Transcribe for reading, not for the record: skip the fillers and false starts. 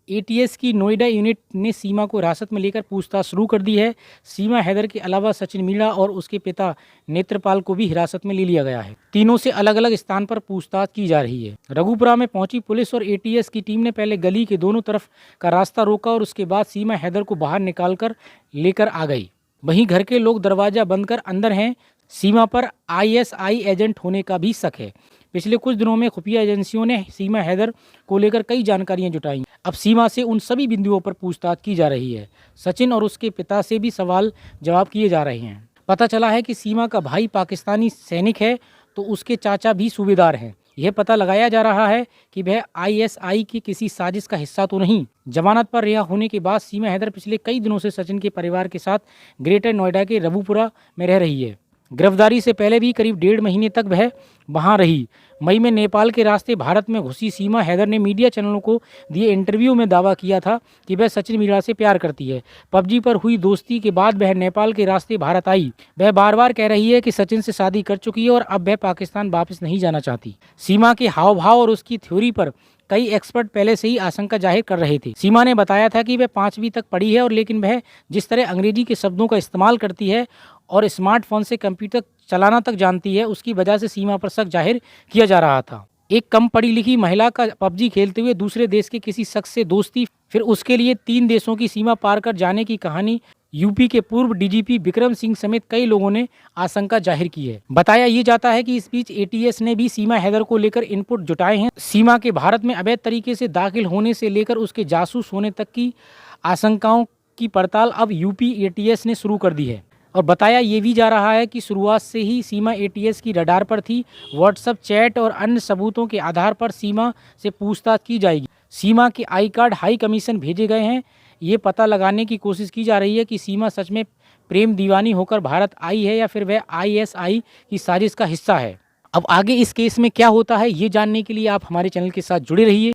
ATS की Noida unit ने सीमा को हिरासत में लेकर पूछताछ शुरू कर दी है। सीमा हैदर के अलावा सचिन मीणा और उसके पिता नेत्रपाल को भी हिरासत में ले लिया गया है। तीनों से अलग अलग स्थान पर पूछताछ की जा रही है। रघुपुरा में पहुंची पुलिस और एटीएस की टीम ने पहले गली के दोनों तरफ का रास्ता रोका और उसके बाद सीमा हैदर को बाहर निकालकर लेकर आ गई। वहीं घर के लोग दरवाजा बंद कर अंदर हैं। सीमा पर आईएसआई एजेंट होने का भी शक है। पिछले कुछ दिनों में खुफिया एजेंसियों ने सीमा हैदर को लेकर कई जानकारियां जुटाई। अब सीमा से उन सभी बिंदुओं पर पूछताछ की जा रही है। सचिन और उसके पिता से भी सवाल जवाब किए जा रहे हैं। पता चला है कि सीमा का भाई पाकिस्तानी सैनिक है तो उसके चाचा भी सूबेदार हैं। यह पता लगाया जा रहा है कि वह आईएसआई की किसी साजिश का हिस्सा तो नहीं। जमानत पर रिहा होने के बाद सीमा हैदर पिछले कई दिनों से सचिन के परिवार के साथ ग्रेटर नोएडा के रघुपुरा में रह रही है। गिरफ्तारी से पहले भी करीब 1.5 महीने तक वह वहां रही। मई में नेपाल के रास्ते भारत में घुसी सीमा हैदर ने मीडिया चैनलों को दिए इंटरव्यू में दावा किया था कि वह सचिन मीणा से प्यार करती है। पबजी पर हुई दोस्ती के बाद वह नेपाल के रास्ते भारत आई। वह बार बार कह रही है कि सचिन से शादी कर चुकी है और अब वह पाकिस्तान वापस नहीं जाना चाहती। सीमा के हाव भाव और उसकी थ्योरी पर कई एक्सपर्ट पहले से ही आशंका जाहिर कर रहे थे। सीमा ने बताया था कि वह 5वीं तक पढ़ी है और लेकिन वह जिस तरह अंग्रेजी के शब्दों का इस्तेमाल करती है और स्मार्टफोन से कंप्यूटर चलाना तक जानती है, उसकी वजह से सीमा पर शक जाहिर किया जा रहा था। एक कम पढ़ी लिखी महिला का पबजी खेलते हुए दूसरे देश के किसी शख्स से दोस्ती, फिर उसके लिए 3 देशों की सीमा पार कर जाने की कहानी यूपी के पूर्व डीजीपी विक्रम सिंह समेत कई लोगों ने आशंका जाहिर की है। बताया ये जाता है कि इस बीच एटीएस ने भी सीमा हैदर को लेकर इनपुट जुटाए हैं। सीमा के भारत में अवैध तरीके से दाखिल होने से लेकर उसके जासूस होने तक की आशंकाओं की पड़ताल अब यूपी एटीएस ने शुरू कर दी है। और बताया ये भी जा रहा है कि शुरुआत से ही सीमा एटीएस की रडार पर थी। व्हाट्सएप चैट और अन्य सबूतों के आधार पर सीमा से पूछताछ की जाएगी। सीमा के आई कार्ड हाई कमीशन भेजे गए हैं। ये पता लगाने की कोशिश की जा रही है कि सीमा सच में प्रेम दीवानी होकर भारत आई है या फिर वह आईएसआई की साजिश का हिस्सा है। अब आगे इस केस में क्या होता है ये जानने के लिए आप हमारे चैनल के साथ जुड़े रहिए।